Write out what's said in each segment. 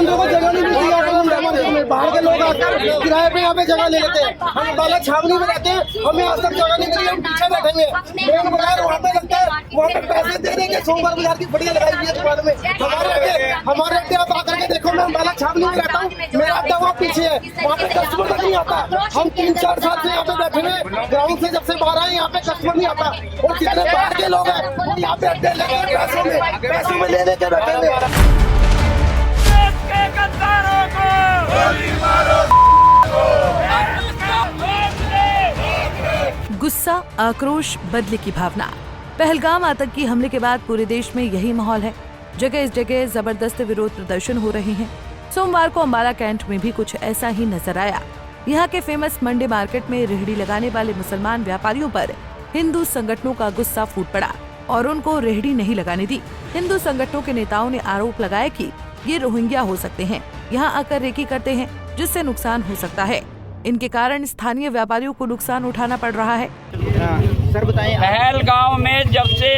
बंदों को जगह नहीं मिलती यहाँ पे। बाहर के लोग आकर किराए पे यहाँ पे जगह ले लेते हैं। हम अम्बाला छावनी में रहते हैं, हमें आज तक जगह नहीं मिली, हम पीछे बैठे हुए हैं। मेन बाजार वहाँ पे लगता है, वहाँ पे पैसे दे देंगे। सोमवार बाजार की बढ़िया लगाई हुई है दुकान में। हमारे अड्डे आप आकर के देखो, मैं अम्बाला छावनी में रहता हूँ, मेरा अड्डा वहाँ पीछे है, वहाँ पे कस्टमर तक नहीं आता। हम 3-4 साल से यहाँ पे बैठे हुए, ग्राउंड से जब से बाहर आए यहाँ पे कस्टमर नहीं आता। और जितने बाहर के लोग हैं वो यहाँ पे अड्डे लगे पैसों में ले लेके बैठे हुए। गुस्सा, आक्रोश, बदले की भावना। पहलगाम आतंकी हमले के बाद पूरे देश में यही माहौल है। जगह इस जगह जबरदस्त विरोध प्रदर्शन हो रहे हैं। सोमवार को अम्बाला कैंट में भी कुछ ऐसा ही नजर आया। यहाँ के फेमस मंडी मार्केट में रेहड़ी लगाने वाले मुसलमान व्यापारियों पर हिंदू संगठनों का गुस्सा फूट पड़ा और उनको रेहड़ी नहीं लगाने दी। हिंदू संगठनों के नेताओं ने आरोप लगाया कि ये रोहिंग्या हो सकते हैं, यहाँ आकर रेकी करते हैं, जिससे नुकसान हो सकता है। इनके कारण स्थानीय व्यापारियों को नुकसान उठाना पड़ रहा है। सर बताएं, पहलगाम में जब से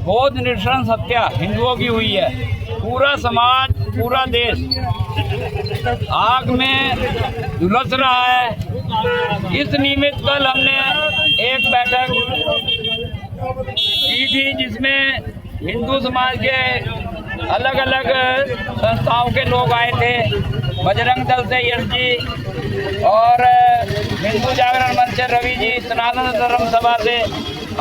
बौद्ध नृशंस हत्या हिंदुओं की हुई है, पूरा समाज, पूरा देश आग में झुलस रहा है। इस निमित्त कल हमने एक बैठक की थी जिसमें हिंदू समाज के अलग अलग संस्थाओं के लोग आए थे। बजरंग दल से यश जी और हिंदू जागरण मंच से रवि जी, सनातन धर्म सभा से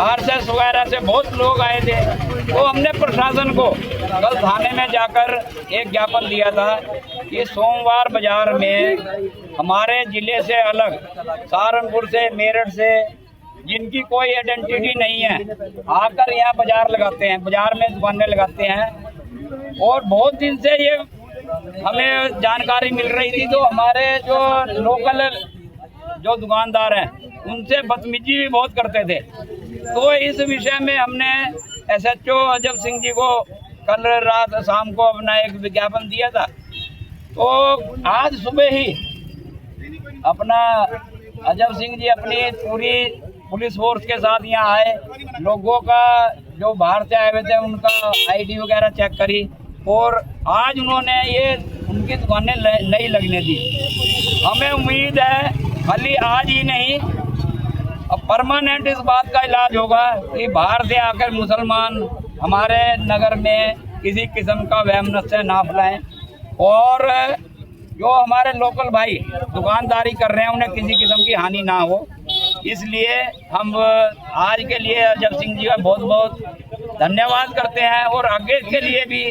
आरएसएस वगैरह से बहुत लोग आए थे। तो हमने प्रशासन को कल थाने में जाकर एक ज्ञापन दिया था कि सोमवार बाजार में हमारे जिले से अलग सहारनपुर से, मेरठ से, जिनकी कोई आइडेंटिटी नहीं है, आकर यहाँ बाजार लगाते हैं, बाजार में दुकानें लगाते हैं। और बहुत दिन से ये हमें जानकारी मिल रही थी। तो हमारे जो लोकल जो दुकानदार हैं उनसे बदतमीजी भी बहुत करते थे। तो इस विषय में हमने एसएचओ अजब सिंह जी को कल रात शाम को अपना एक विज्ञापन दिया था। तो आज सुबह ही अपना अजब सिंह जी अपनी पूरी पुलिस फोर्स के साथ यहाँ आए, लोगों का जो बाहर से आए हुए थे उनका आईडी वगैरह चेक करी और आज उन्होंने ये उनकी दुकानें नहीं लगने दी। हमें उम्मीद है खाली आज ही नहीं, अब परमानेंट इस बात का इलाज होगा कि बाहर से आकर मुसलमान हमारे नगर में किसी किस्म का वहम नशा ना फैलाएं और जो हमारे लोकल भाई दुकानदारी कर रहे हैं उन्हें किसी किस्म की हानि ना हो। इसलिए हम आज के लिए अजब सिंह जी का बहुत बहुत धन्यवाद करते हैं और आगे के लिए भी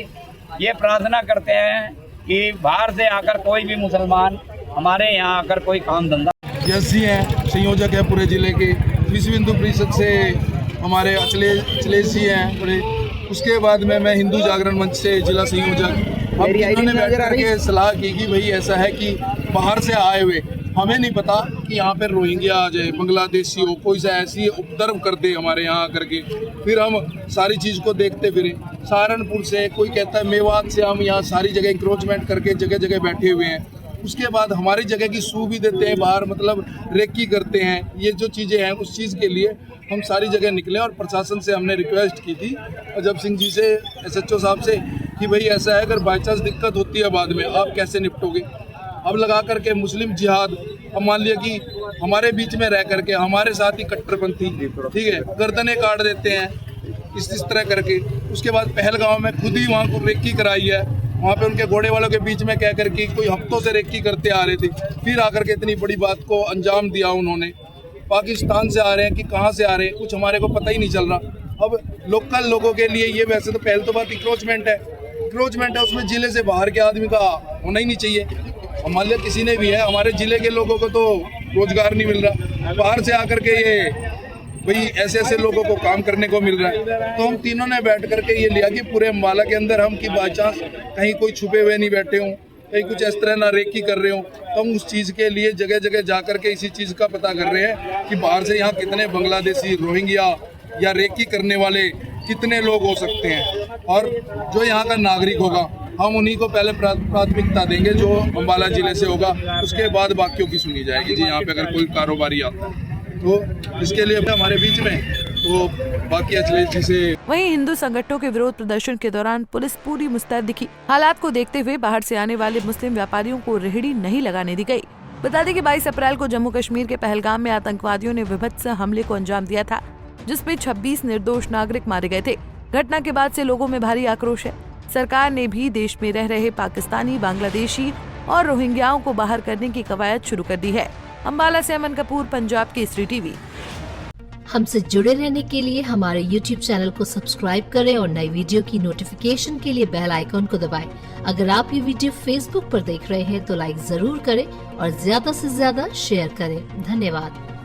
ये प्रार्थना करते हैं कि बाहर से आकर कोई भी मुसलमान हमारे यहाँ आकर कोई काम धंधा। यश जी हैं, संयोजक है पूरे जिले के। विश्व हिंदू परिषद से हमारे अखिलेश जी हैं बड़े। उसके बाद में मैं हिंदू जागरण मंच से जिला संयोजक। अब इन्होंने बैठ करके सलाह की कि भाई ऐसा है कि बाहर से आए हुए हमें नहीं पता कि यहाँ पर रोहिंग्या आ जाए, बांग्लादेशी हो, कोई सा ऐसी उपद्रव कर दे हमारे यहाँ आकर के, फिर हम सारी चीज़ को देखते फिरें। सहारनपुर से कोई कहता है मेवात से हम यहाँ सारी जगह इंक्रोचमेंट करके जगह जगह बैठे हुए हैं। उसके बाद हमारी जगह की सू भी देते हैं बाहर, मतलब रेकी करते हैं। ये जो चीज़ें हैं उस चीज़ के लिए हम सारी जगह निकले और प्रशासन से हमने रिक्वेस्ट की थी अजब सिंह जी से, एसएचओ साहब से, कि भाई ऐसा है अगर बाई चांस दिक्कत होती है बाद में आप कैसे निपटोगे। अब लगा करके मुस्लिम जिहाद, अब मान लिया कि हमारे बीच में रह करके हमारे साथ ही कट्टरपंथी, ठीक है, गर्दनें काट देते हैं इस तरह करके। उसके बाद पहलगाम में खुद ही वहाँ को रेकी कराई है, वहाँ पे उनके घोड़े वालों के बीच में कह करके कोई हफ्तों से रेकी करते आ रहे थे, फिर आकर के इतनी बड़ी बात को अंजाम दिया उन्होंने। पाकिस्तान से आ रहे हैं कि कहाँ से आ रहे हैं कुछ हमारे को पता ही नहीं चल रहा। अब लोकल लोगों के लिए ये वैसे तो पहले तो बात इंक्रोचमेंट है, उसमें जिले से बाहर के आदमी का होना ही नहीं चाहिए। मान लिया किसी ने भी है, हमारे जिले के लोगों को तो रोजगार नहीं मिल रहा, बाहर से आकर के ये भाई ऐसे ऐसे लोगों को काम करने को मिल रहा है। तो हम तीनों ने बैठ करके ये लिया कि पूरे अम्बाला के अंदर हम की बाई चांस कहीं कोई छुपे हुए नहीं बैठे हों, कहीं कुछ इस तरह ना रेकी कर रहे हो, तो हम उस चीज़ के लिए जगह जगह जा करके इसी चीज़ का पता कर रहे हैं कि बाहर से यहाँ कितने बांग्लादेशी, रोहिंग्या या रेकी करने वाले कितने लोग हो सकते हैं। और जो यहाँ का नागरिक होगा हम उन्हीं को पहले प्राथमिकता देंगे जो अम्बाला जिले से होगा, उसके बाद बाकियों की सुनी जाएगी जी। यहाँ पे अगर कोई कारोबारी आता है तो इसके लिए हमारे बीच में तो बाकी अखिलेश जी से वहीं हिंदू संगठनों के विरोध प्रदर्शन के दौरान पुलिस पूरी मुस्तैद दिखी। हालात को देखते हुए बाहर से आने वाले मुस्लिम व्यापारियों को रेहड़ी नहीं लगाने दी गई। बता दें कि 22 अप्रैल को जम्मू कश्मीर के पहलगाम में आतंकवादियों ने विभत्स हमले को अंजाम दिया था, जिसमें 26 निर्दोष नागरिक मारे गए थे। घटना के बाद से लोगों में भारी आक्रोश है। सरकार ने भी देश में रह रहे पाकिस्तानी, बांग्लादेशी और रोहिंग्याओं को बाहर करने की कवायद शुरू कर दी है। अम्बाला से अमन कपूर, पंजाब केसरी टीवी। हमसे जुड़े रहने के लिए हमारे YouTube चैनल को सब्सक्राइब करें और नई वीडियो की नोटिफिकेशन के लिए बेल आइकॉन को दबाएं। अगर आप ये वीडियो Facebook पर देख रहे हैं तो लाइक जरूर करें और ज्यादा से ज्यादा शेयर करें। धन्यवाद।